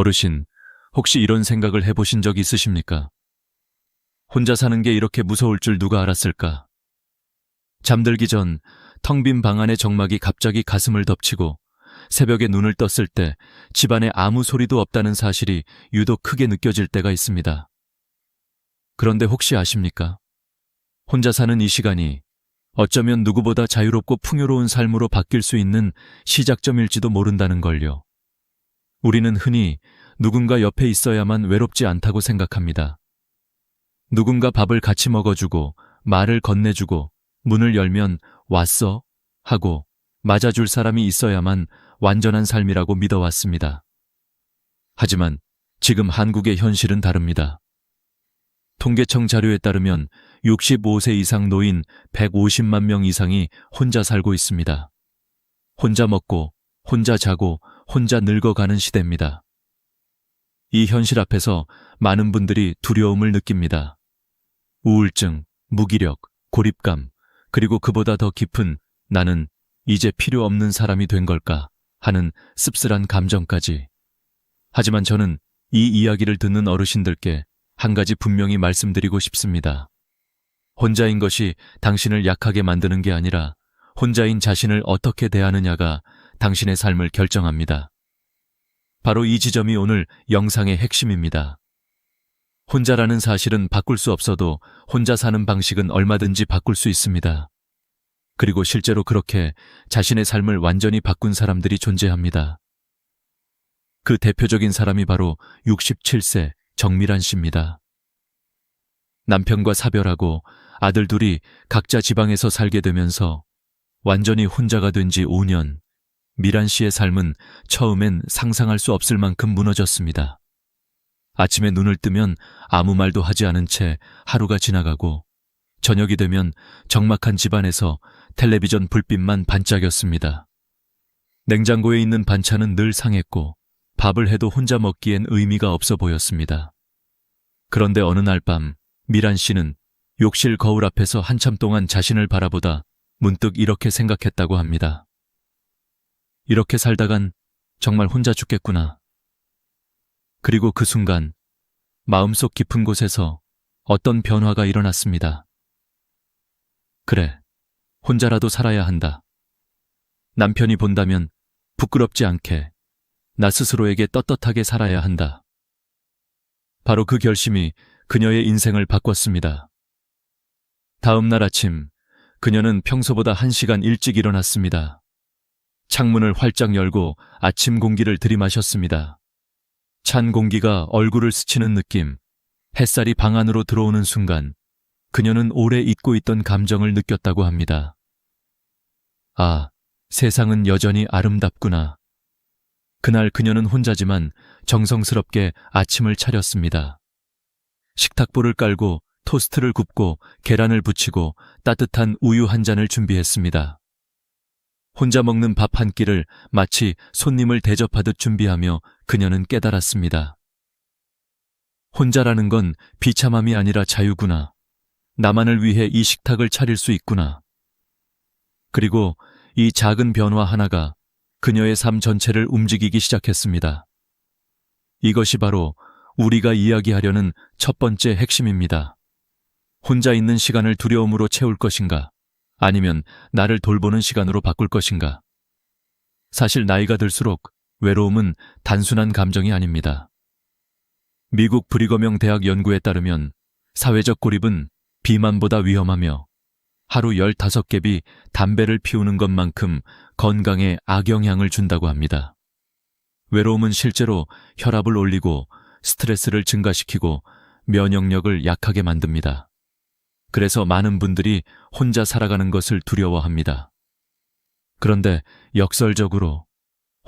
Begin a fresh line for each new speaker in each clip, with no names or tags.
어르신, 혹시 이런 생각을 해보신 적 있으십니까? 혼자 사는 게 이렇게 무서울 줄 누가 알았을까? 잠들기 전 텅 빈 방 안의 정막이 갑자기 가슴을 덮치고 새벽에 눈을 떴을 때 집안에 아무 소리도 없다는 사실이 유독 크게 느껴질 때가 있습니다. 그런데 혹시 아십니까? 혼자 사는 이 시간이 어쩌면 누구보다 자유롭고 풍요로운 삶으로 바뀔 수 있는 시작점일지도 모른다는 걸요. 우리는 흔히 누군가 옆에 있어야만 외롭지 않다고 생각합니다. 누군가 밥을 같이 먹어주고 말을 건네주고 문을 열면 왔어? 하고 맞아줄 사람이 있어야만 완전한 삶이라고 믿어왔습니다. 하지만 지금 한국의 현실은 다릅니다. 통계청 자료에 따르면 65세 이상 노인 150만 명 이상이 혼자 살고 있습니다. 혼자 먹고, 혼자 자고, 혼자 늙어가는 시대입니다. 이 현실 앞에서 많은 분들이 두려움을 느낍니다. 우울증, 무기력, 고립감, 그리고 그보다 더 깊은 나는 이제 필요 없는 사람이 된 걸까 하는 씁쓸한 감정까지. 하지만 저는 이 이야기를 듣는 어르신들께 한 가지 분명히 말씀드리고 싶습니다. 혼자인 것이 당신을 약하게 만드는 게 아니라 혼자인 자신을 어떻게 대하느냐가 당신의 삶을 결정합니다. 바로 이 지점이 오늘 영상의 핵심입니다. 혼자라는 사실은 바꿀 수 없어도 혼자 사는 방식은 얼마든지 바꿀 수 있습니다. 그리고 실제로 그렇게 자신의 삶을 완전히 바꾼 사람들이 존재합니다. 그 대표적인 사람이 바로 67세 정미란 씨입니다. 남편과 사별하고 아들 둘이 각자 지방에서 살게 되면서 완전히 혼자가 된 지 5년, 미란 씨의 삶은 처음엔 상상할 수 없을 만큼 무너졌습니다. 아침에 눈을 뜨면 아무 말도 하지 않은 채 하루가 지나가고 저녁이 되면 적막한 집안에서 텔레비전 불빛만 반짝였습니다. 냉장고에 있는 반찬은 늘 상했고 밥을 해도 혼자 먹기엔 의미가 없어 보였습니다. 그런데 어느 날 밤 미란 씨는 욕실 거울 앞에서 한참 동안 자신을 바라보다 문득 이렇게 생각했다고 합니다. 이렇게 살다간 정말 혼자 죽겠구나. 그리고 그 순간 마음속 깊은 곳에서 어떤 변화가 일어났습니다. 그래, 혼자라도 살아야 한다. 남편이 본다면 부끄럽지 않게 나 스스로에게 떳떳하게 살아야 한다. 바로 그 결심이 그녀의 인생을 바꿨습니다. 다음 날 아침, 그녀는 평소보다 1시간 일찍 일어났습니다. 창문을 활짝 열고 아침 공기를 들이마셨습니다. 찬 공기가 얼굴을 스치는 느낌, 햇살이 방 안으로 들어오는 순간 그녀는 오래 잊고 있던 감정을 느꼈다고 합니다. 아, 세상은 여전히 아름답구나. 그날 그녀는 혼자지만 정성스럽게 아침을 차렸습니다. 식탁보를 깔고 토스트를 굽고 계란을 부치고 따뜻한 우유 한 잔을 준비했습니다. 혼자 먹는 밥 한 끼를 마치 손님을 대접하듯 준비하며 그녀는 깨달았습니다. 혼자라는 건 비참함이 아니라 자유구나. 나만을 위해 이 식탁을 차릴 수 있구나. 그리고 이 작은 변화 하나가 그녀의 삶 전체를 움직이기 시작했습니다. 이것이 바로 우리가 이야기하려는 첫 번째 핵심입니다. 혼자 있는 시간을 두려움으로 채울 것인가? 아니면 나를 돌보는 시간으로 바꿀 것인가? 사실 나이가 들수록 외로움은 단순한 감정이 아닙니다. 미국 브리거명 대학 연구에 따르면 사회적 고립은 비만보다 위험하며 하루 15갭이 담배를 피우는 것만큼 건강에 악영향을 준다고 합니다. 외로움은 실제로 혈압을 올리고 스트레스를 증가시키고 면역력을 약하게 만듭니다. 그래서 많은 분들이 혼자 살아가는 것을 두려워합니다. 그런데 역설적으로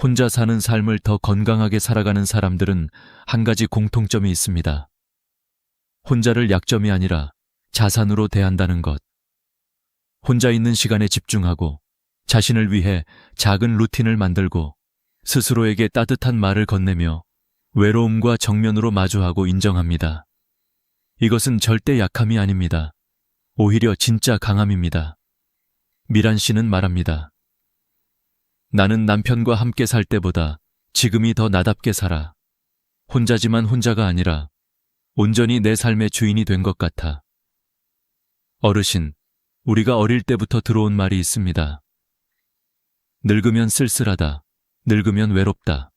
혼자 사는 삶을 더 건강하게 살아가는 사람들은 한 가지 공통점이 있습니다. 혼자를 약점이 아니라 자산으로 대한다는 것. 혼자 있는 시간에 집중하고 자신을 위해 작은 루틴을 만들고 스스로에게 따뜻한 말을 건네며 외로움과 정면으로 마주하고 인정합니다. 이것은 절대 약함이 아닙니다. 오히려 진짜 강함입니다. 미란 씨는 말합니다. 나는 남편과 함께 살 때보다 지금이 더 나답게 살아. 혼자지만 혼자가 아니라 온전히 내 삶의 주인이 된 것 같아. 어르신, 우리가 어릴 때부터 들어온 말이 있습니다. 늙으면 쓸쓸하다. 늙으면 외롭다.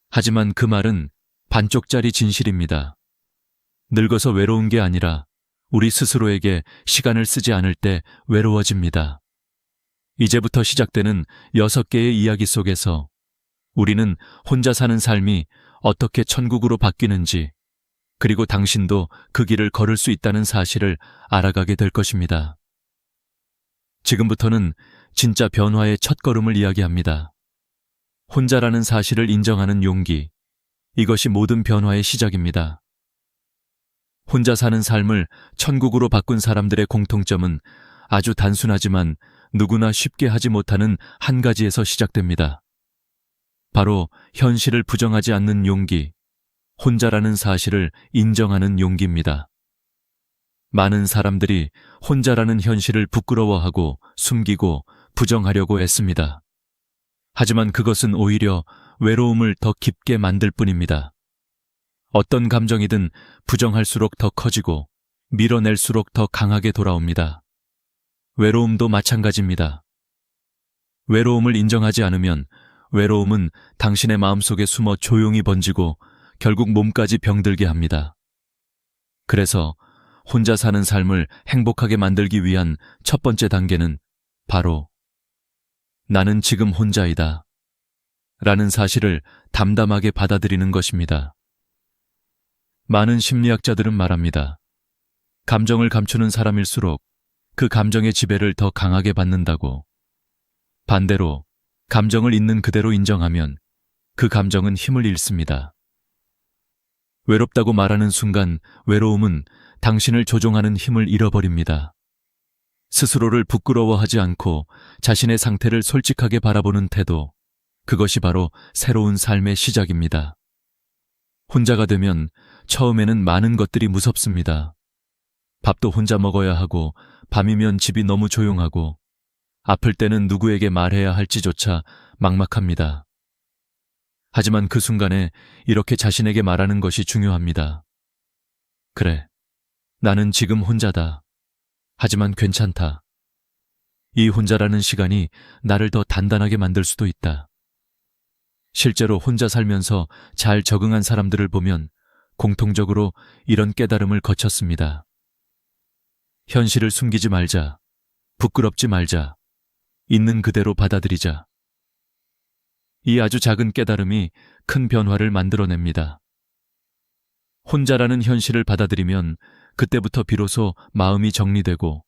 하지만 그 말은 반쪽짜리 진실입니다. 늙어서 외로운 게 아니라 우리 스스로에게 시간을 쓰지 않을 때 외로워집니다. 이제부터 시작되는 6개의 이야기 속에서 우리는 혼자 사는 삶이 어떻게 천국으로 바뀌는지, 그리고 당신도 그 길을 걸을 수 있다는 사실을 알아가게 될 것입니다. 지금부터는 진짜 변화의 첫걸음을 이야기합니다. 혼자라는 사실을 인정하는 용기, 이것이 모든 변화의 시작입니다. 혼자 사는 삶을 천국으로 바꾼 사람들의 공통점은 아주 단순하지만 누구나 쉽게 하지 못하는 한 가지에서 시작됩니다. 바로 현실을 부정하지 않는 용기, 혼자라는 사실을 인정하는 용기입니다. 많은 사람들이 혼자라는 현실을 부끄러워하고 숨기고 부정하려고 애씁니다. 하지만 그것은 오히려 외로움을 더 깊게 만들 뿐입니다. 어떤 감정이든 부정할수록 더 커지고 밀어낼수록 더 강하게 돌아옵니다. 외로움도 마찬가지입니다. 외로움을 인정하지 않으면 외로움은 당신의 마음속에 숨어 조용히 번지고 결국 몸까지 병들게 합니다. 그래서 혼자 사는 삶을 행복하게 만들기 위한 첫 번째 단계는 바로 나는 지금 혼자이다 라는 사실을 담담하게 받아들이는 것입니다. 많은 심리학자들은 말합니다. 감정을 감추는 사람일수록 그 감정의 지배를 더 강하게 받는다고. 반대로 감정을 있는 그대로 인정하면 그 감정은 힘을 잃습니다. 외롭다고 말하는 순간 외로움은 당신을 조종하는 힘을 잃어버립니다. 스스로를 부끄러워하지 않고 자신의 상태를 솔직하게 바라보는 태도, 그것이 바로 새로운 삶의 시작입니다. 혼자가 되면 처음에는 많은 것들이 무섭습니다. 밥도 혼자 먹어야 하고, 밤이면 집이 너무 조용하고, 아플 때는 누구에게 말해야 할지조차 막막합니다. 하지만 그 순간에 이렇게 자신에게 말하는 것이 중요합니다. 그래, 나는 지금 혼자다. 하지만 괜찮다. 이 혼자라는 시간이 나를 더 단단하게 만들 수도 있다. 실제로 혼자 살면서 잘 적응한 사람들을 보면 공통적으로 이런 깨달음을 거쳤습니다. 현실을 숨기지 말자. 부끄럽지 말자. 있는 그대로 받아들이자. 이 아주 작은 깨달음이 큰 변화를 만들어냅니다. 혼자라는 현실을 받아들이면 그때부터 비로소 마음이 정리되고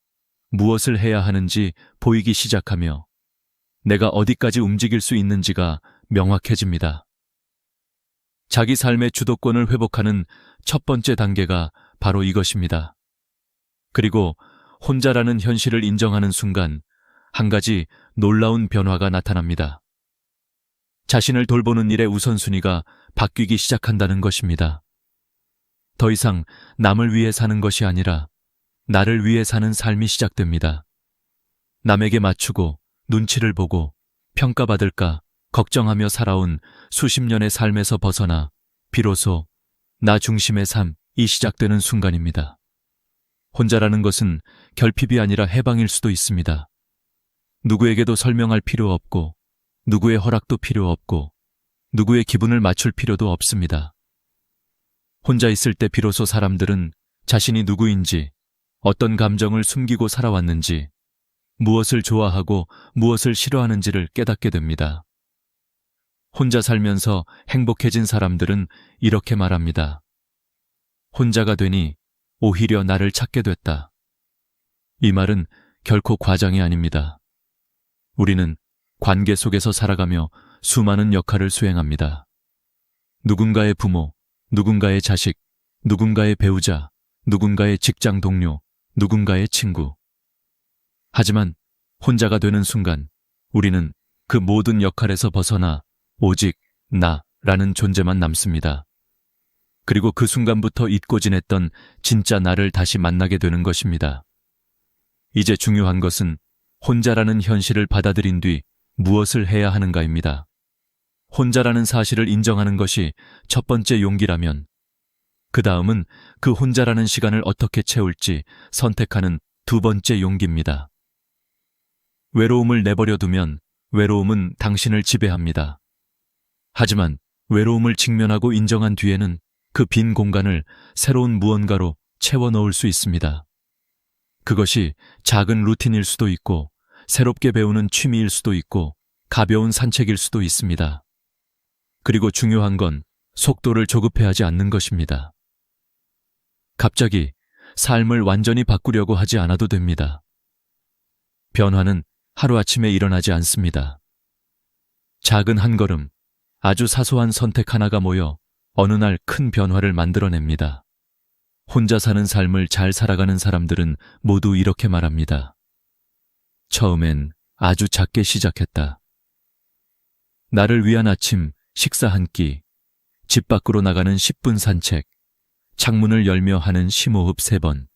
무엇을 해야 하는지 보이기 시작하며 내가 어디까지 움직일 수 있는지가 명확해집니다. 자기 삶의 주도권을 회복하는 첫 번째 단계가 바로 이것입니다. 그리고 혼자라는 현실을 인정하는 순간 한 가지 놀라운 변화가 나타납니다. 자신을 돌보는 일의 우선순위가 바뀌기 시작한다는 것입니다. 더 이상 남을 위해 사는 것이 아니라 나를 위해 사는 삶이 시작됩니다. 남에게 맞추고 눈치를 보고 평가받을까 걱정하며 살아온 수십 년의 삶에서 벗어나 비로소 나 중심의 삶이 시작되는 순간입니다. 혼자라는 것은 결핍이 아니라 해방일 수도 있습니다. 누구에게도 설명할 필요 없고 누구의 허락도 필요 없고 누구의 기분을 맞출 필요도 없습니다. 혼자 있을 때 비로소 사람들은 자신이 누구인지, 어떤 감정을 숨기고 살아왔는지, 무엇을 좋아하고 무엇을 싫어하는지를 깨닫게 됩니다. 혼자 살면서 행복해진 사람들은 이렇게 말합니다. 혼자가 되니 오히려 나를 찾게 됐다. 이 말은 결코 과장이 아닙니다. 우리는 관계 속에서 살아가며 수많은 역할을 수행합니다. 누군가의 부모, 누군가의 자식, 누군가의 배우자, 누군가의 직장 동료, 누군가의 친구. 하지만 혼자가 되는 순간 우리는 그 모든 역할에서 벗어나 오직 나라는 존재만 남습니다. 그리고 그 순간부터 잊고 지냈던 진짜 나를 다시 만나게 되는 것입니다. 이제 중요한 것은 혼자라는 현실을 받아들인 뒤 무엇을 해야 하는가입니다. 혼자라는 사실을 인정하는 것이 첫 번째 용기라면, 그 다음은 그 혼자라는 시간을 어떻게 채울지 선택하는 두 번째 용기입니다. 외로움을 내버려 두면 외로움은 당신을 지배합니다. 하지만 외로움을 직면하고 인정한 뒤에는 그 빈 공간을 새로운 무언가로 채워 넣을 수 있습니다. 그것이 작은 루틴일 수도 있고, 새롭게 배우는 취미일 수도 있고, 가벼운 산책일 수도 있습니다. 그리고 중요한 건 속도를 조급해하지 않는 것입니다. 갑자기 삶을 완전히 바꾸려고 하지 않아도 됩니다. 변화는 하루아침에 일어나지 않습니다. 작은 한 걸음, 아주 사소한 선택 하나가 모여 어느 날 큰 변화를 만들어냅니다. 혼자 사는 삶을 잘 살아가는 사람들은 모두 이렇게 말합니다. 처음엔 아주 작게 시작했다. 나를 위한 아침, 식사 한 끼, 집 밖으로 나가는 10분 산책, 창문을 열며 하는 심호흡 3번.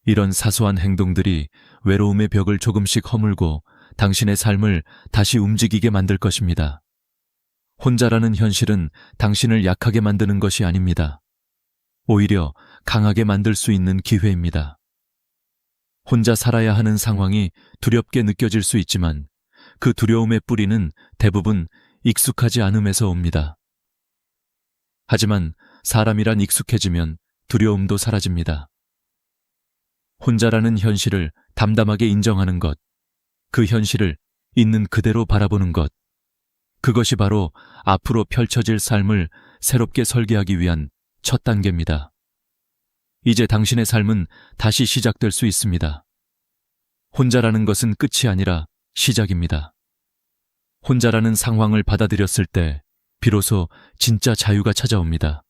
이런 사소한 행동들이 외로움의 벽을 조금씩 허물고 당신의 삶을 다시 움직이게 만들 것입니다. 혼자라는 현실은 당신을 약하게 만드는 것이 아닙니다. 오히려 강하게 만들 수 있는 기회입니다. 혼자 살아야 하는 상황이 두렵게 느껴질 수 있지만 그 두려움의 뿌리는 대부분 익숙하지 않음에서 옵니다. 하지만 사람이란 익숙해지면 두려움도 사라집니다. 혼자라는 현실을 담담하게 인정하는 것, 그 현실을 있는 그대로 바라보는 것, 그것이 바로 앞으로 펼쳐질 삶을 새롭게 설계하기 위한 첫 단계입니다. 이제 당신의 삶은 다시 시작될 수 있습니다. 혼자라는 것은 끝이 아니라 시작입니다. 혼자라는 상황을 받아들였을 때 비로소 진짜 자유가 찾아옵니다.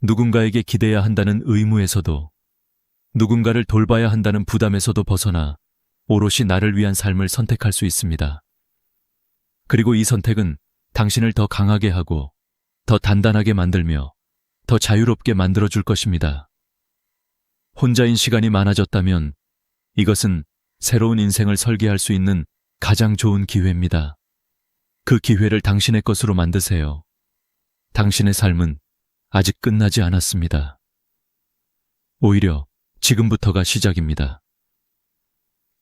누군가에게 기대야 한다는 의무에서도, 누군가를 돌봐야 한다는 부담에서도 벗어나 오롯이 나를 위한 삶을 선택할 수 있습니다. 그리고 이 선택은 당신을 더 강하게 하고 더 단단하게 만들며 더 자유롭게 만들어줄 것입니다. 혼자인 시간이 많아졌다면 이것은 새로운 인생을 설계할 수 있는 가장 좋은 기회입니다. 그 기회를 당신의 것으로 만드세요. 당신의 삶은 아직 끝나지 않았습니다. 오히려 지금부터가 시작입니다.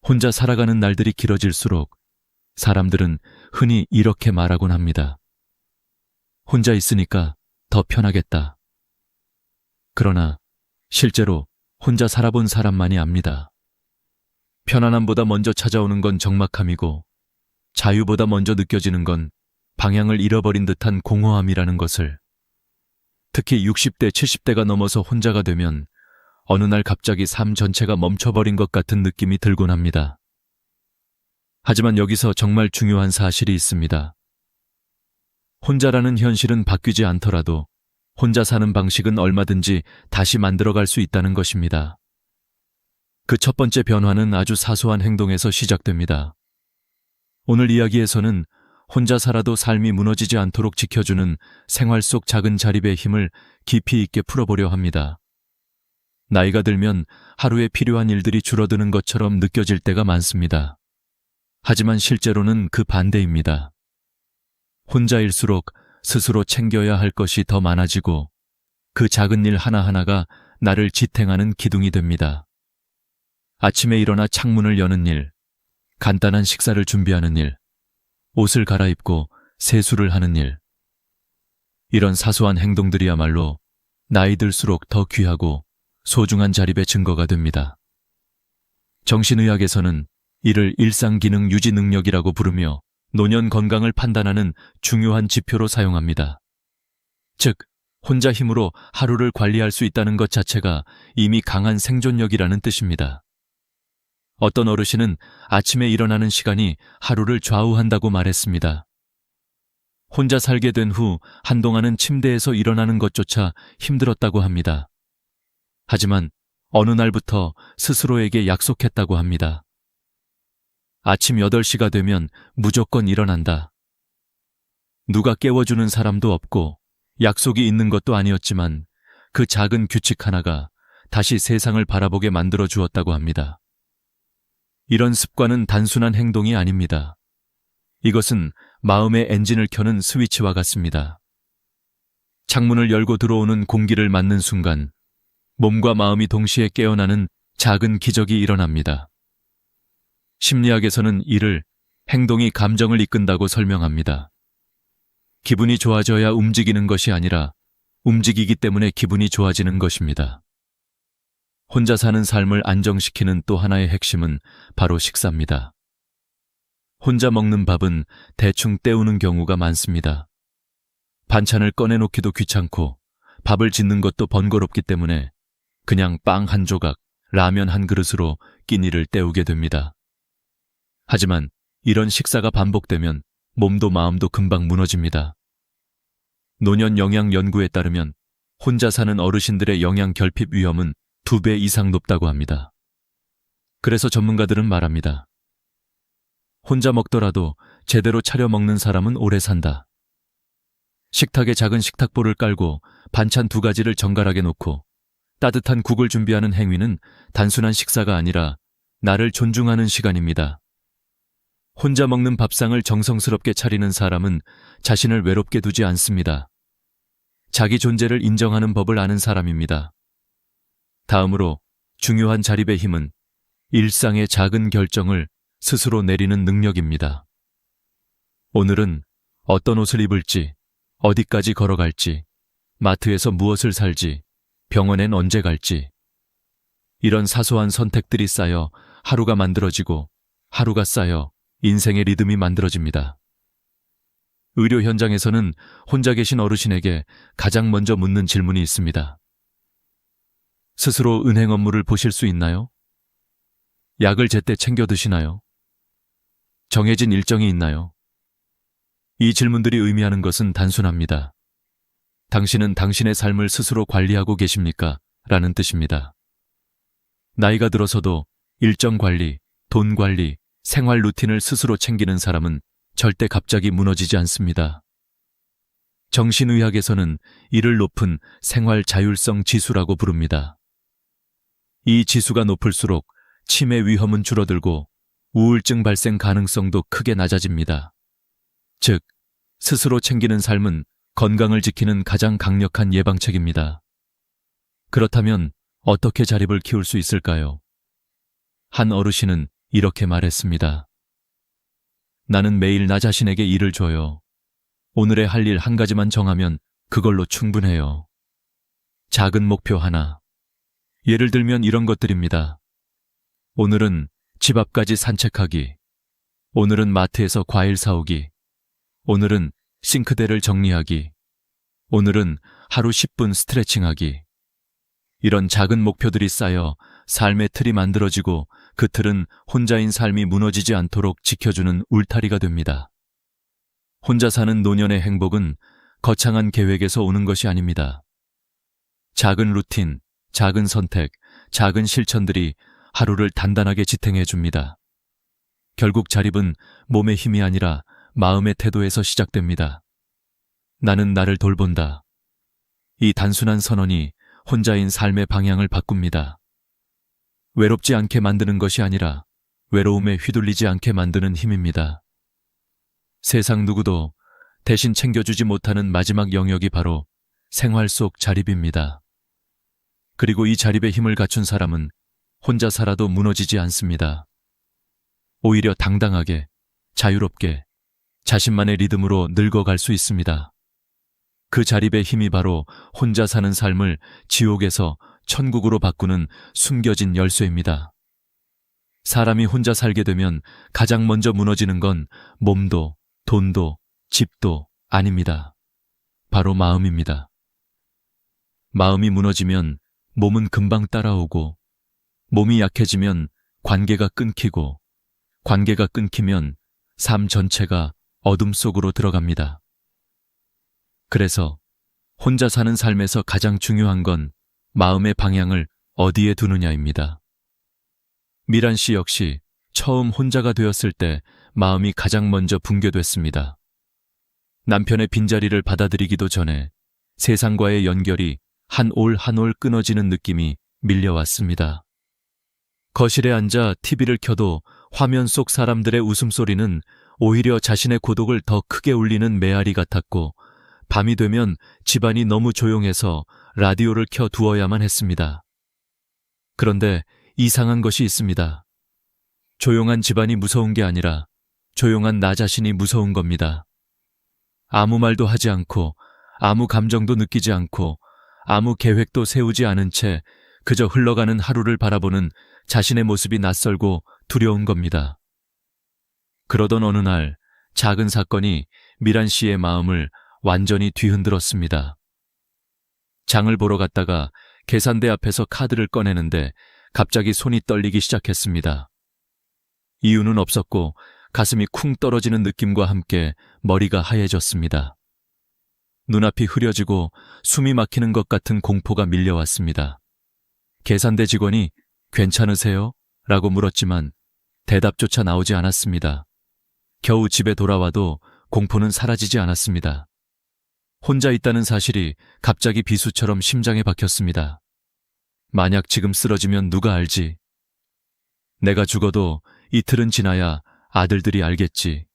혼자 살아가는 날들이 길어질수록 사람들은 흔히 이렇게 말하곤 합니다. 혼자 있으니까 더 편하겠다. 그러나 실제로 혼자 살아본 사람만이 압니다. 편안함보다 먼저 찾아오는 건 적막함이고 자유보다 먼저 느껴지는 건 방향을 잃어버린 듯한 공허함이라는 것을. 특히 60대, 70대가 넘어서 혼자가 되면 어느 날 갑자기 삶 전체가 멈춰버린 것 같은 느낌이 들곤 합니다. 하지만 여기서 정말 중요한 사실이 있습니다. 혼자라는 현실은 바뀌지 않더라도 혼자 사는 방식은 얼마든지 다시 만들어갈 수 있다는 것입니다. 그 첫 번째 변화는 아주 사소한 행동에서 시작됩니다. 오늘 이야기에서는 혼자 살아도 삶이 무너지지 않도록 지켜주는 생활 속 작은 자립의 힘을 깊이 있게 풀어보려 합니다. 나이가 들면 하루에 필요한 일들이 줄어드는 것처럼 느껴질 때가 많습니다. 하지만 실제로는 그 반대입니다. 혼자일수록 스스로 챙겨야 할 것이 더 많아지고 그 작은 일 하나하나가 나를 지탱하는 기둥이 됩니다. 아침에 일어나 창문을 여는 일, 간단한 식사를 준비하는 일, 옷을 갈아입고 세수를 하는 일. 이런 사소한 행동들이야말로 나이 들수록 더 귀하고 소중한 자립의 증거가 됩니다. 정신의학에서는 이를 일상기능 유지 능력이라고 부르며 노년 건강을 판단하는 중요한 지표로 사용합니다. 즉, 혼자 힘으로 하루를 관리할 수 있다는 것 자체가 이미 강한 생존력이라는 뜻입니다. 어떤 어르신은 아침에 일어나는 시간이 하루를 좌우한다고 말했습니다. 혼자 살게 된 후 한동안은 침대에서 일어나는 것조차 힘들었다고 합니다. 하지만 어느 날부터 스스로에게 약속했다고 합니다. 아침 8시가 되면 무조건 일어난다. 누가 깨워주는 사람도 없고 약속이 있는 것도 아니었지만 그 작은 규칙 하나가 다시 세상을 바라보게 만들어 주었다고 합니다. 이런 습관은 단순한 행동이 아닙니다. 이것은 마음의 엔진을 켜는 스위치와 같습니다. 창문을 열고 들어오는 공기를 맞는 순간 몸과 마음이 동시에 깨어나는 작은 기적이 일어납니다. 심리학에서는 이를 행동이 감정을 이끈다고 설명합니다. 기분이 좋아져야 움직이는 것이 아니라 움직이기 때문에 기분이 좋아지는 것입니다. 혼자 사는 삶을 안정시키는 또 하나의 핵심은 바로 식사입니다. 혼자 먹는 밥은 대충 때우는 경우가 많습니다. 반찬을 꺼내놓기도 귀찮고 밥을 짓는 것도 번거롭기 때문에 그냥 빵 한 조각, 라면 한 그릇으로 끼니를 때우게 됩니다. 하지만 이런 식사가 반복되면 몸도 마음도 금방 무너집니다. 노년 영양 연구에 따르면 혼자 사는 어르신들의 영양 결핍 위험은 2배 이상 높다고 합니다. 그래서 전문가들은 말합니다. 혼자 먹더라도 제대로 차려 먹는 사람은 오래 산다. 식탁에 작은 식탁보를 깔고 반찬 2가지를 정갈하게 놓고 따뜻한 국을 준비하는 행위는 단순한 식사가 아니라 나를 존중하는 시간입니다. 혼자 먹는 밥상을 정성스럽게 차리는 사람은 자신을 외롭게 두지 않습니다. 자기 존재를 인정하는 법을 아는 사람입니다. 다음으로 중요한 자립의 힘은 일상의 작은 결정을 스스로 내리는 능력입니다. 오늘은 어떤 옷을 입을지, 어디까지 걸어갈지, 마트에서 무엇을 살지, 병원엔 언제 갈지. 이런 사소한 선택들이 쌓여 하루가 만들어지고 하루가 쌓여 인생의 리듬이 만들어집니다. 의료 현장에서는 혼자 계신 어르신에게 가장 먼저 묻는 질문이 있습니다. 스스로 은행 업무를 보실 수 있나요? 약을 제때 챙겨 드시나요? 정해진 일정이 있나요? 이 질문들이 의미하는 것은 단순합니다. 당신은 당신의 삶을 스스로 관리하고 계십니까? 라는 뜻입니다. 나이가 들어서도 일정 관리, 돈 관리, 생활 루틴을 스스로 챙기는 사람은 절대 갑자기 무너지지 않습니다. 정신의학에서는 이를 높은 생활 자율성 지수라고 부릅니다. 이 지수가 높을수록 치매 위험은 줄어들고 우울증 발생 가능성도 크게 낮아집니다. 즉, 스스로 챙기는 삶은 건강을 지키는 가장 강력한 예방책입니다. 그렇다면 어떻게 자립을 키울 수 있을까요? 한 어르신은 이렇게 말했습니다. 나는 매일 나 자신에게 일을 줘요. 오늘의 할 일 한 가지만 정하면 그걸로 충분해요. 작은 목표 하나. 예를 들면 이런 것들입니다. 오늘은 집 앞까지 산책하기. 오늘은 마트에서 과일 사오기. 오늘은 싱크대를 정리하기. 오늘은 하루 10분 스트레칭하기. 이런 작은 목표들이 쌓여 삶의 틀이 만들어지고 그 틀은 혼자인 삶이 무너지지 않도록 지켜주는 울타리가 됩니다. 혼자 사는 노년의 행복은 거창한 계획에서 오는 것이 아닙니다. 작은 루틴, 작은 선택, 작은 실천들이 하루를 단단하게 지탱해 줍니다. 결국 자립은 몸의 힘이 아니라 마음의 태도에서 시작됩니다. 나는 나를 돌본다. 이 단순한 선언이 혼자인 삶의 방향을 바꿉니다. 외롭지 않게 만드는 것이 아니라 외로움에 휘둘리지 않게 만드는 힘입니다. 세상 누구도 대신 챙겨주지 못하는 마지막 영역이 바로 생활 속 자립입니다. 그리고 이 자립의 힘을 갖춘 사람은 혼자 살아도 무너지지 않습니다. 오히려 당당하게, 자유롭게, 자신만의 리듬으로 늙어갈 수 있습니다. 그 자립의 힘이 바로 혼자 사는 삶을 지옥에서 천국으로 바꾸는 숨겨진 열쇠입니다. 사람이 혼자 살게 되면 가장 먼저 무너지는 건 몸도, 돈도, 집도 아닙니다. 바로 마음입니다. 마음이 무너지면 몸은 금방 따라오고, 몸이 약해지면 관계가 끊기고, 관계가 끊기면 삶 전체가 어둠 속으로 들어갑니다. 그래서 혼자 사는 삶에서 가장 중요한 건 마음의 방향을 어디에 두느냐입니다. 미란 씨 역시 처음 혼자가 되었을 때 마음이 가장 먼저 붕괴됐습니다. 남편의 빈자리를 받아들이기도 전에 세상과의 연결이 한 올 한 올 끊어지는 느낌이 밀려왔습니다. 거실에 앉아 TV를 켜도 화면 속 사람들의 웃음소리는 오히려 자신의 고독을 더 크게 울리는 메아리 같았고 밤이 되면 집안이 너무 조용해서 라디오를 켜 두어야만 했습니다. 그런데 이상한 것이 있습니다. 조용한 집안이 무서운 게 아니라 조용한 나 자신이 무서운 겁니다. 아무 말도 하지 않고 아무 감정도 느끼지 않고 아무 계획도 세우지 않은 채 그저 흘러가는 하루를 바라보는 자신의 모습이 낯설고 두려운 겁니다. 그러던 어느 날 작은 사건이 미란 씨의 마음을 완전히 뒤흔들었습니다. 장을 보러 갔다가 계산대 앞에서 카드를 꺼내는데 갑자기 손이 떨리기 시작했습니다. 이유는 없었고 가슴이 쿵 떨어지는 느낌과 함께 머리가 하얘졌습니다. 눈앞이 흐려지고 숨이 막히는 것 같은 공포가 밀려왔습니다. 계산대 직원이 괜찮으세요? 라고 물었지만 대답조차 나오지 않았습니다. 겨우 집에 돌아와도 공포는 사라지지 않았습니다. 혼자 있다는 사실이 갑자기 비수처럼 심장에 박혔습니다. 만약 지금 쓰러지면 누가 알지? 내가 죽어도 이틀은 지나야 아들들이 알겠지.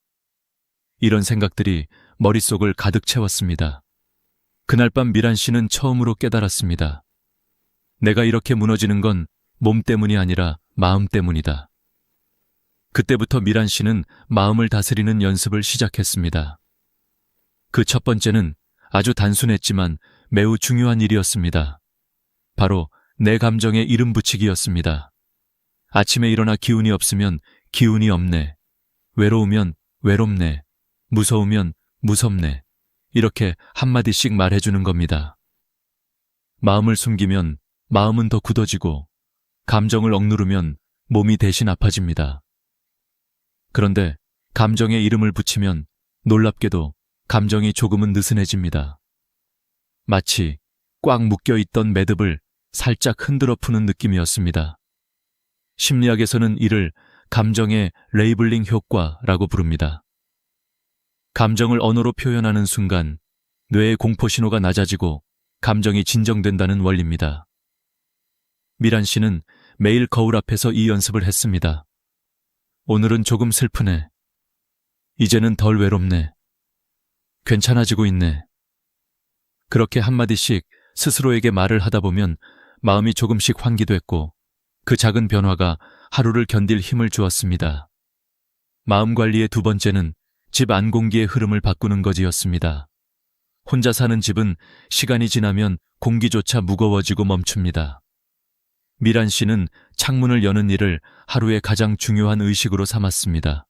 이런 생각들이 머릿속을 가득 채웠습니다. 그날 밤 미란 씨는 처음으로 깨달았습니다. 내가 이렇게 무너지는 건 몸 때문이 아니라 마음 때문이다. 그때부터 미란 씨는 마음을 다스리는 연습을 시작했습니다. 그 첫 번째는 아주 단순했지만 매우 중요한 일이었습니다. 바로 내 감정에 이름 붙이기였습니다. 아침에 일어나 기운이 없으면 기운이 없네. 외로우면 외롭네. 무서우면 무섭네. 이렇게 한마디씩 말해주는 겁니다. 마음을 숨기면 마음은 더 굳어지고 감정을 억누르면 몸이 대신 아파집니다. 그런데 감정에 이름을 붙이면 놀랍게도 감정이 조금은 느슨해집니다. 마치 꽉 묶여있던 매듭을 살짝 흔들어 푸는 느낌이었습니다. 심리학에서는 이를 감정의 레이블링 효과라고 부릅니다. 감정을 언어로 표현하는 순간 뇌의 공포신호가 낮아지고 감정이 진정된다는 원리입니다. 미란 씨는 매일 거울 앞에서 이 연습을 했습니다. 오늘은 조금 슬프네. 이제는 덜 외롭네. 괜찮아지고 있네. 그렇게 한마디씩 스스로에게 말을 하다 보면 마음이 조금씩 환기됐고 그 작은 변화가 하루를 견딜 힘을 주었습니다. 마음 관리의 두 번째는 집 안 공기의 흐름을 바꾸는 것이었습니다. 혼자 사는 집은 시간이 지나면 공기조차 무거워지고 멈춥니다. 미란 씨는 창문을 여는 일을 하루의 가장 중요한 의식으로 삼았습니다.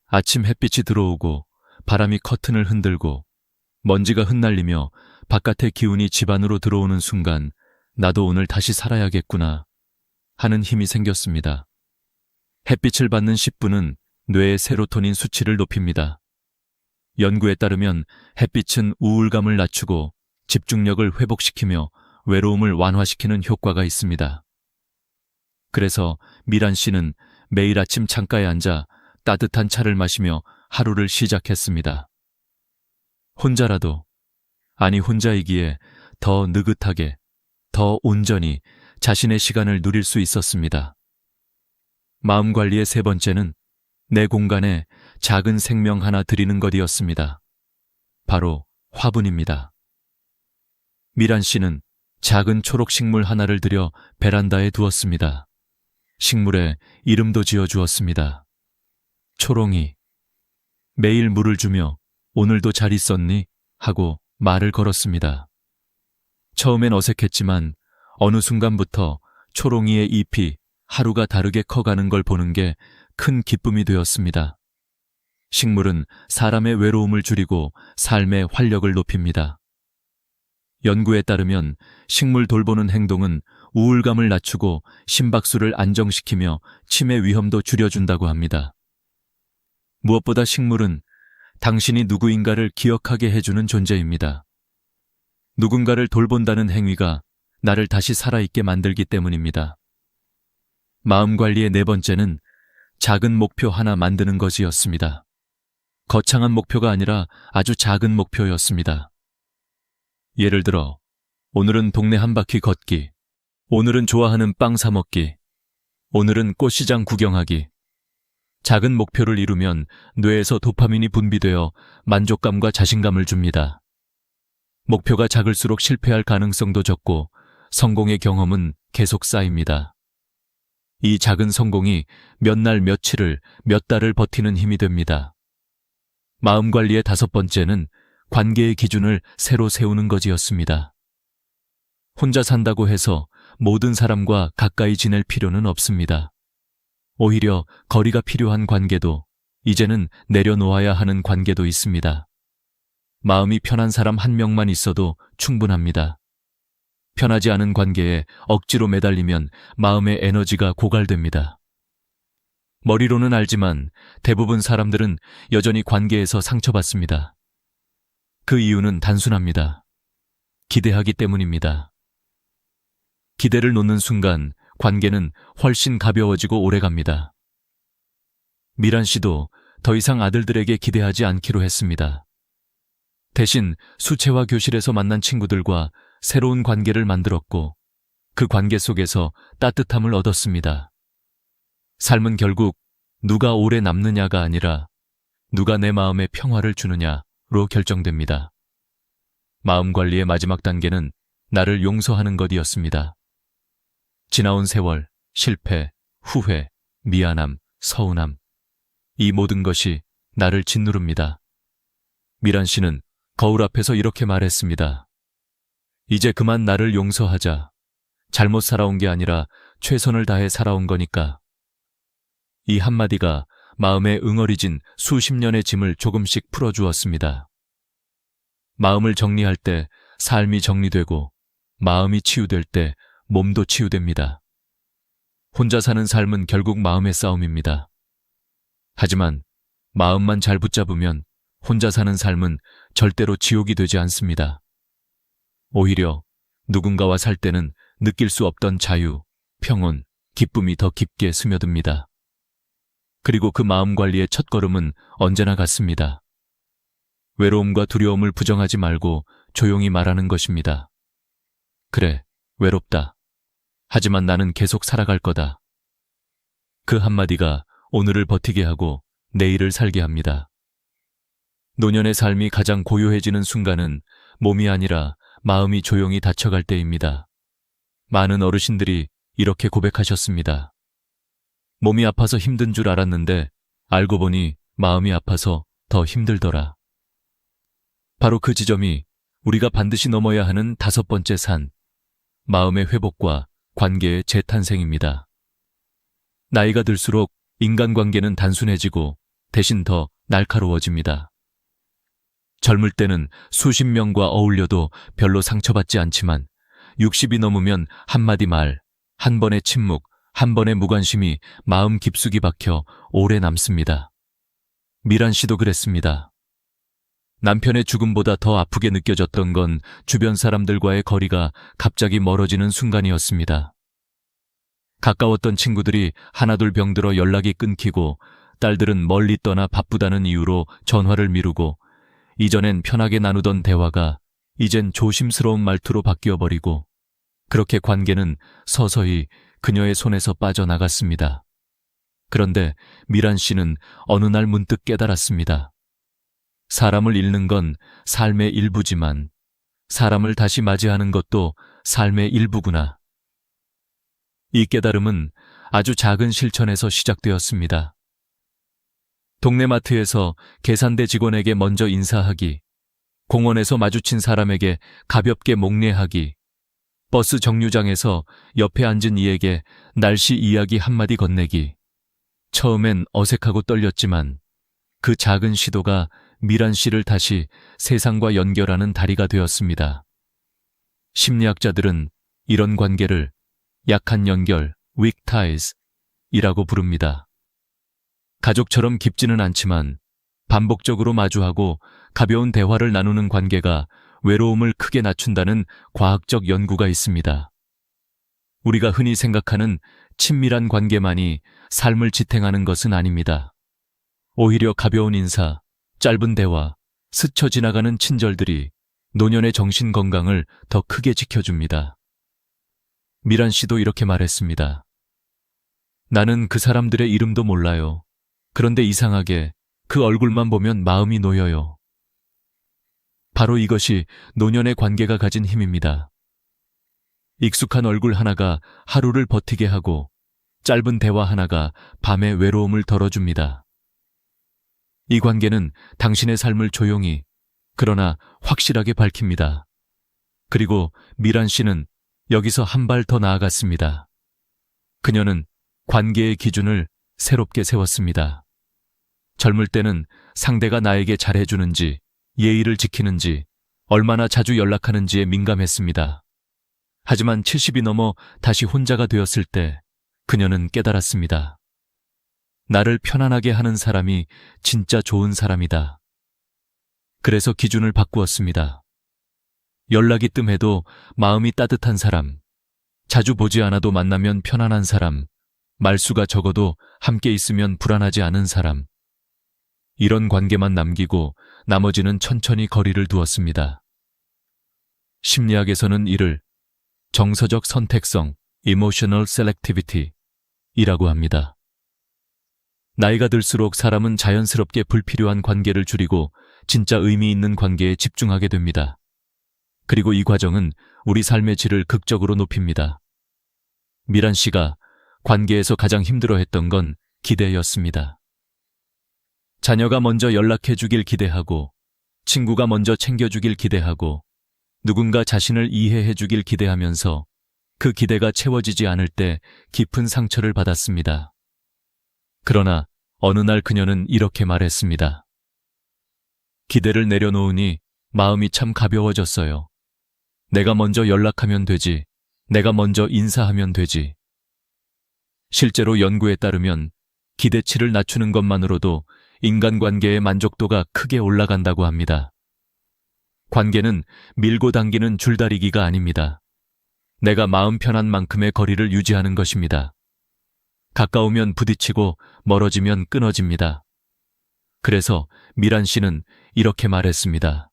아침 햇빛이 들어오고 바람이 커튼을 흔들고 먼지가 흩날리며 바깥의 기운이 집 안으로 들어오는 순간 나도 오늘 다시 살아야겠구나 하는 힘이 생겼습니다. 햇빛을 받는 10분은 뇌의 세로토닌 수치를 높입니다. 연구에 따르면 햇빛은 우울감을 낮추고 집중력을 회복시키며 외로움을 완화시키는 효과가 있습니다. 그래서 미란 씨는 매일 아침 창가에 앉아 따뜻한 차를 마시며 하루를 시작했습니다. 혼자라도, 아니 혼자이기에 더 느긋하게, 더 온전히 자신의 시간을 누릴 수 있었습니다. 마음 관리의 세 번째는 내 공간에 작은 생명 하나 드리는 것이었습니다. 바로 화분입니다. 미란 씨는 작은 초록 식물 하나를 들여 베란다에 두었습니다. 식물에 이름도 지어주었습니다. 초롱이. 매일 물을 주며 오늘도 잘 있었니? 하고 말을 걸었습니다. 처음엔 어색했지만 어느 순간부터 초롱이의 잎이 하루가 다르게 커가는 걸 보는 게 큰 기쁨이 되었습니다. 식물은 사람의 외로움을 줄이고 삶의 활력을 높입니다. 연구에 따르면 식물 돌보는 행동은 우울감을 낮추고 심박수를 안정시키며 치매 위험도 줄여준다고 합니다. 무엇보다 식물은 당신이 누구인가를 기억하게 해주는 존재입니다. 누군가를 돌본다는 행위가 나를 다시 살아있게 만들기 때문입니다. 마음 관리의 네 번째는 작은 목표 하나 만드는 것이었습니다. 거창한 목표가 아니라 아주 작은 목표였습니다. 예를 들어 오늘은 동네 한 바퀴 걷기, 오늘은 좋아하는 빵 사 먹기, 오늘은 꽃시장 구경하기. 작은 목표를 이루면 뇌에서 도파민이 분비되어 만족감과 자신감을 줍니다. 목표가 작을수록 실패할 가능성도 적고 성공의 경험은 계속 쌓입니다. 이 작은 성공이 몇 날 며칠을, 몇 달을 버티는 힘이 됩니다. 마음 관리의 5번째는 관계의 기준을 새로 세우는 것이었습니다. 혼자 산다고 해서 모든 사람과 가까이 지낼 필요는 없습니다. 오히려 거리가 필요한 관계도, 이제는 내려놓아야 하는 관계도 있습니다. 마음이 편한 사람 한 명만 있어도 충분합니다. 편하지 않은 관계에 억지로 매달리면 마음의 에너지가 고갈됩니다. 머리로는 알지만 대부분 사람들은 여전히 관계에서 상처받습니다. 그 이유는 단순합니다. 기대하기 때문입니다. 기대를 놓는 순간 관계는 훨씬 가벼워지고 오래갑니다. 미란 씨도 더 이상 아들들에게 기대하지 않기로 했습니다. 대신 수채화 교실에서 만난 친구들과 새로운 관계를 만들었고 그 관계 속에서 따뜻함을 얻었습니다. 삶은 결국 누가 오래 남느냐가 아니라 누가 내 마음에 평화를 주느냐로 결정됩니다. 마음 관리의 마지막 단계는 나를 용서하는 것이었습니다. 지나온 세월, 실패, 후회, 미안함, 서운함, 이 모든 것이 나를 짓누릅니다. 미란 씨는 거울 앞에서 이렇게 말했습니다. 이제 그만 나를 용서하자. 잘못 살아온 게 아니라 최선을 다해 살아온 거니까. 이 한마디가 마음에 응어리진 수십 년의 짐을 조금씩 풀어주었습니다. 마음을 정리할 때 삶이 정리되고 마음이 치유될 때 몸도 치유됩니다. 혼자 사는 삶은 결국 마음의 싸움입니다. 하지만 마음만 잘 붙잡으면 혼자 사는 삶은 절대로 지옥이 되지 않습니다. 오히려 누군가와 살 때는 느낄 수 없던 자유, 평온, 기쁨이 더 깊게 스며듭니다. 그리고 그 마음 관리의 첫걸음은 언제나 같습니다. 외로움과 두려움을 부정하지 말고 조용히 말하는 것입니다. 그래, 외롭다. 하지만 나는 계속 살아갈 거다. 그 한마디가 오늘을 버티게 하고 내일을 살게 합니다. 노년의 삶이 가장 고요해지는 순간은 몸이 아니라 마음이 조용히 닫혀갈 때입니다. 많은 어르신들이 이렇게 고백하셨습니다. 몸이 아파서 힘든 줄 알았는데 알고 보니 마음이 아파서 더 힘들더라. 바로 그 지점이 우리가 반드시 넘어야 하는 5번째 산, 마음의 회복과 관계의 재탄생입니다. 나이가 들수록 인간관계는 단순해지고 대신 더 날카로워집니다. 젊을 때는 수십 명과 어울려도 별로 상처받지 않지만 60이 넘으면 한마디 말, 한 번의 침묵, 한 번의 무관심이 마음 깊숙이 박혀 오래 남습니다. 미란 씨도 그랬습니다. 남편의 죽음보다 더 아프게 느껴졌던 건 주변 사람들과의 거리가 갑자기 멀어지는 순간이었습니다. 가까웠던 친구들이 하나둘 병들어 연락이 끊기고 딸들은 멀리 떠나 바쁘다는 이유로 전화를 미루고 이전엔 편하게 나누던 대화가 이젠 조심스러운 말투로 바뀌어버리고 그렇게 관계는 서서히 그녀의 손에서 빠져나갔습니다. 그런데 미란 씨는 어느 날 문득 깨달았습니다. 사람을 잃는 건 삶의 일부지만 사람을 다시 맞이하는 것도 삶의 일부구나. 이 깨달음은 아주 작은 실천에서 시작되었습니다. 동네 마트에서 계산대 직원에게 먼저 인사하기, 공원에서 마주친 사람에게 가볍게 목례하기, 버스 정류장에서 옆에 앉은 이에게 날씨 이야기 한마디 건네기. 처음엔 어색하고 떨렸지만 그 작은 시도가 미란 씨를 다시 세상과 연결하는 다리가 되었습니다. 심리학자들은 이런 관계를 약한 연결, weak ties 이라고 부릅니다. 가족처럼 깊지는 않지만 반복적으로 마주하고 가벼운 대화를 나누는 관계가 외로움을 크게 낮춘다는 과학적 연구가 있습니다. 우리가 흔히 생각하는 친밀한 관계만이 삶을 지탱하는 것은 아닙니다. 오히려 가벼운 인사, 짧은 대화, 스쳐 지나가는 친절들이 노년의 정신 건강을 더 크게 지켜줍니다. 미란 씨도 이렇게 말했습니다. 나는 그 사람들의 이름도 몰라요. 그런데 이상하게 그 얼굴만 보면 마음이 놓여요. 바로 이것이 노년의 관계가 가진 힘입니다. 익숙한 얼굴 하나가 하루를 버티게 하고 짧은 대화 하나가 밤의 외로움을 덜어줍니다. 이 관계는 당신의 삶을 조용히 그러나 확실하게 밝힙니다. 그리고 미란 씨는 여기서 한 발 더 나아갔습니다. 그녀는 관계의 기준을 새롭게 세웠습니다. 젊을 때는 상대가 나에게 잘해주는지, 예의를 지키는지, 얼마나 자주 연락하는지에 민감했습니다. 하지만 70이 넘어 다시 혼자가 되었을 때 그녀는 깨달았습니다. 나를 편안하게 하는 사람이 진짜 좋은 사람이다. 그래서 기준을 바꾸었습니다. 연락이 뜸해도 마음이 따뜻한 사람, 자주 보지 않아도 만나면 편안한 사람, 말수가 적어도 함께 있으면 불안하지 않은 사람. 이런 관계만 남기고 나머지는 천천히 거리를 두었습니다. 심리학에서는 이를 정서적 선택성, emotional selectivity 이라고 합니다. 나이가 들수록 사람은 자연스럽게 불필요한 관계를 줄이고 진짜 의미 있는 관계에 집중하게 됩니다. 그리고 이 과정은 우리 삶의 질을 극적으로 높입니다. 미란 씨가 관계에서 가장 힘들어했던 건 기대였습니다. 자녀가 먼저 연락해 주길 기대하고, 친구가 먼저 챙겨주길 기대하고, 누군가 자신을 이해해 주길 기대하면서 그 기대가 채워지지 않을 때 깊은 상처를 받았습니다. 그러나 어느 날 그녀는 이렇게 말했습니다. 기대를 내려놓으니 마음이 참 가벼워졌어요. 내가 먼저 연락하면 되지. 내가 먼저 인사하면 되지. 실제로 연구에 따르면 기대치를 낮추는 것만으로도 인간관계의 만족도가 크게 올라간다고 합니다. 관계는 밀고 당기는 줄다리기가 아닙니다. 내가 마음 편한 만큼의 거리를 유지하는 것입니다. 가까우면 부딪히고 멀어지면 끊어집니다. 그래서 미란 씨는 이렇게 말했습니다.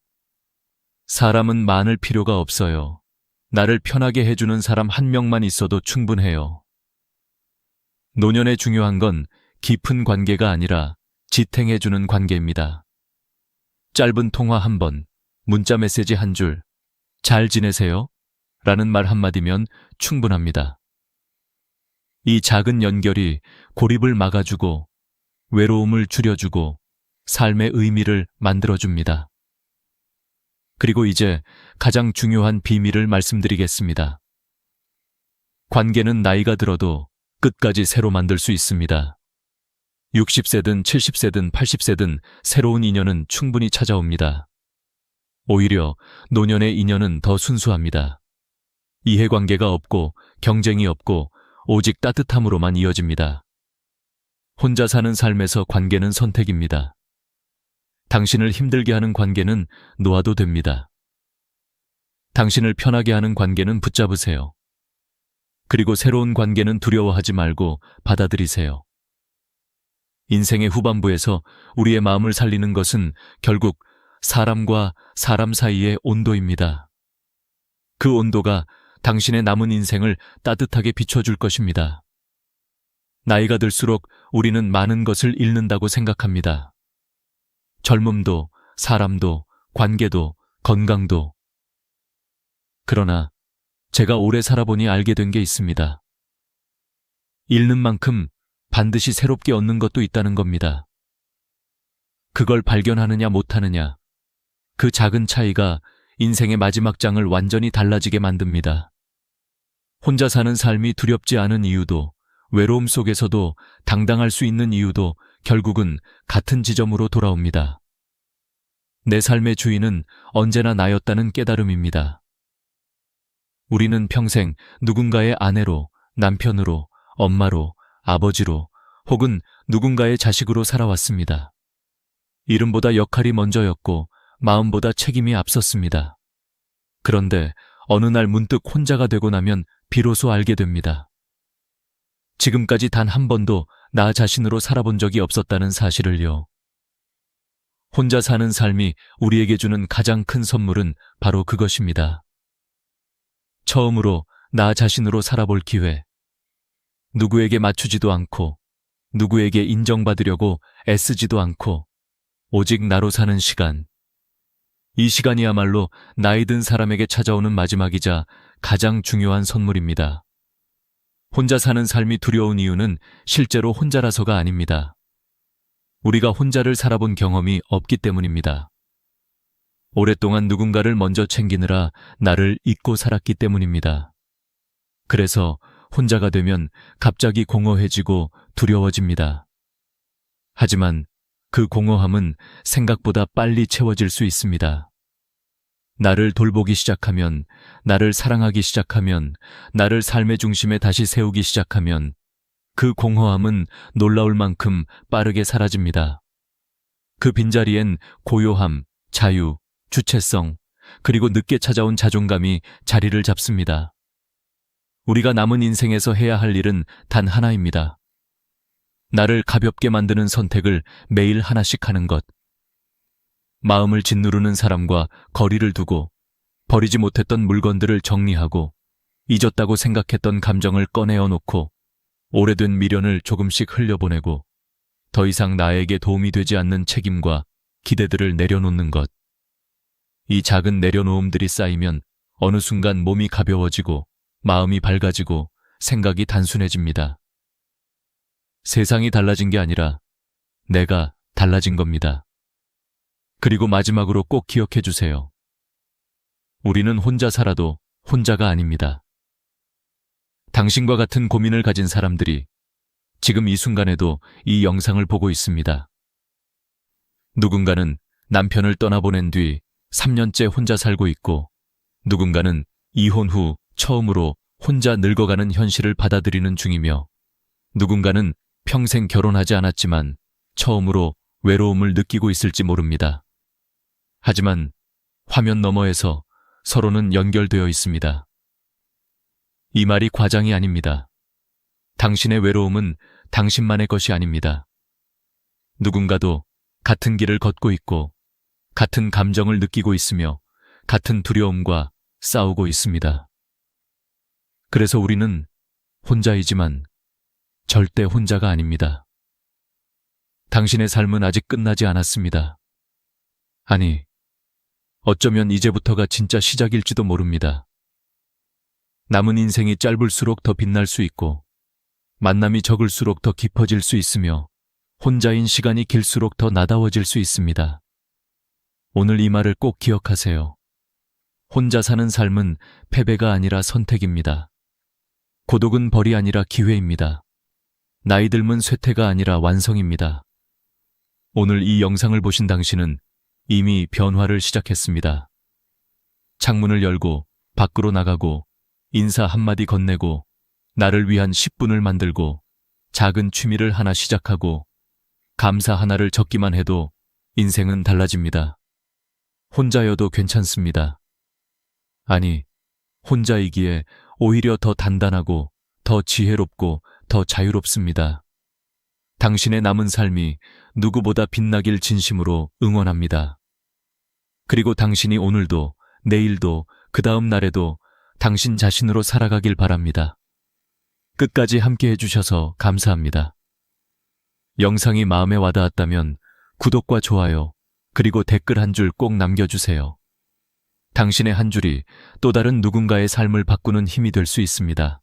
사람은 많을 필요가 없어요. 나를 편하게 해주는 사람 한 명만 있어도 충분해요. 노년에 중요한 건 깊은 관계가 아니라 지탱해주는 관계입니다. 짧은 통화 한 번, 문자 메시지 한 줄, 잘 지내세요? 라는 말 한마디면 충분합니다. 이 작은 연결이 고립을 막아주고 외로움을 줄여주고 삶의 의미를 만들어줍니다. 그리고 이제 가장 중요한 비밀을 말씀드리겠습니다. 관계는 나이가 들어도 끝까지 새로 만들 수 있습니다. 60세든 70세든 80세든 새로운 인연은 충분히 찾아옵니다. 오히려 노년의 인연은 더 순수합니다. 이해관계가 없고 경쟁이 없고 오직 따뜻함으로만 이어집니다. 혼자 사는 삶에서 관계는 선택입니다. 당신을 힘들게 하는 관계는 놓아도 됩니다. 당신을 편하게 하는 관계는 붙잡으세요. 그리고 새로운 관계는 두려워하지 말고 받아들이세요. 인생의 후반부에서 우리의 마음을 살리는 것은 결국 사람과 사람 사이의 온도입니다. 그 온도가 당신의 남은 인생을 따뜻하게 비춰줄 것입니다. 나이가 들수록 우리는 많은 것을 잃는다고 생각합니다. 젊음도, 사람도, 관계도, 건강도. 그러나 제가 오래 살아보니 알게 된 게 있습니다. 잃는 만큼 반드시 새롭게 얻는 것도 있다는 겁니다. 그걸 발견하느냐 못하느냐, 그 작은 차이가 인생의 마지막 장을 완전히 달라지게 만듭니다. 혼자 사는 삶이 두렵지 않은 이유도, 외로움 속에서도 당당할 수 있는 이유도 결국은 같은 지점으로 돌아옵니다. 내 삶의 주인은 언제나 나였다는 깨달음입니다. 우리는 평생 누군가의 아내로, 남편으로, 엄마로, 아버지로 혹은 누군가의 자식으로 살아왔습니다. 이름보다 역할이 먼저였고 마음보다 책임이 앞섰습니다. 그런데 어느 날 문득 혼자가 되고 나면 비로소 알게 됩니다. 지금까지 단 한 번도 나 자신으로 살아본 적이 없었다는 사실을요. 혼자 사는 삶이 우리에게 주는 가장 큰 선물은 바로 그것입니다. 처음으로 나 자신으로 살아볼 기회. 누구에게 맞추지도 않고, 누구에게 인정받으려고 애쓰지도 않고 오직 나로 사는 시간. 이 시간이야말로 나이 든 사람에게 찾아오는 마지막이자 가장 중요한 선물입니다. 혼자 사는 삶이 두려운 이유는 실제로 혼자라서가 아닙니다. 우리가 혼자를 살아본 경험이 없기 때문입니다. 오랫동안 누군가를 먼저 챙기느라 나를 잊고 살았기 때문입니다. 그래서 혼자가 되면 갑자기 공허해지고 두려워집니다. 하지만 그 공허함은 생각보다 빨리 채워질 수 있습니다. 나를 돌보기 시작하면, 나를 사랑하기 시작하면, 나를 삶의 중심에 다시 세우기 시작하면 그 공허함은 놀라울 만큼 빠르게 사라집니다. 그 빈자리엔 고요함, 자유, 주체성, 그리고 늦게 찾아온 자존감이 자리를 잡습니다. 우리가 남은 인생에서 해야 할 일은 단 하나입니다. 나를 가볍게 만드는 선택을 매일 하나씩 하는 것. 마음을 짓누르는 사람과 거리를 두고, 버리지 못했던 물건들을 정리하고, 잊었다고 생각했던 감정을 꺼내어 놓고, 오래된 미련을 조금씩 흘려보내고, 더 이상 나에게 도움이 되지 않는 책임과 기대들을 내려놓는 것. 이 작은 내려놓음들이 쌓이면 어느 순간 몸이 가벼워지고, 마음이 밝아지고, 생각이 단순해집니다. 세상이 달라진 게 아니라 내가 달라진 겁니다. 그리고 마지막으로 꼭 기억해 주세요. 우리는 혼자 살아도 혼자가 아닙니다. 당신과 같은 고민을 가진 사람들이 지금 이 순간에도 이 영상을 보고 있습니다. 누군가는 남편을 떠나보낸 뒤 3년째 혼자 살고 있고, 누군가는 이혼 후 처음으로 혼자 늙어가는 현실을 받아들이는 중이며, 누군가는 평생 결혼하지 않았지만 처음으로 외로움을 느끼고 있을지 모릅니다. 하지만 화면 너머에서 서로는 연결되어 있습니다. 이 말이 과장이 아닙니다. 당신의 외로움은 당신만의 것이 아닙니다. 누군가도 같은 길을 걷고 있고, 같은 감정을 느끼고 있으며, 같은 두려움과 싸우고 있습니다. 그래서 우리는 혼자이지만 절대 혼자가 아닙니다. 당신의 삶은 아직 끝나지 않았습니다. 아니, 어쩌면 이제부터가 진짜 시작일지도 모릅니다. 남은 인생이 짧을수록 더 빛날 수 있고, 만남이 적을수록 더 깊어질 수 있으며, 혼자인 시간이 길수록 더 나다워질 수 있습니다. 오늘 이 말을 꼭 기억하세요. 혼자 사는 삶은 패배가 아니라 선택입니다. 고독은 벌이 아니라 기회입니다. 나이 들면 쇠퇴가 아니라 완성입니다. 오늘 이 영상을 보신 당신은 이미 변화를 시작했습니다. 창문을 열고 밖으로 나가고 인사 한마디 건네고 나를 위한 10분을 만들고 작은 취미를 하나 시작하고 감사 하나를 적기만 해도 인생은 달라집니다. 혼자여도 괜찮습니다. 아니, 혼자이기에 오히려 더 단단하고 더 지혜롭고 더 자유롭습니다. 당신의 남은 삶이 누구보다 빛나길 진심으로 응원합니다. 그리고 당신이 오늘도, 내일도, 그 다음 날에도 당신 자신으로 살아가길 바랍니다. 끝까지 함께 해주셔서 감사합니다. 영상이 마음에 와닿았다면 구독과 좋아요, 그리고 댓글 한 줄 꼭 남겨주세요. 당신의 한 줄이 또 다른 누군가의 삶을 바꾸는 힘이 될 수 있습니다.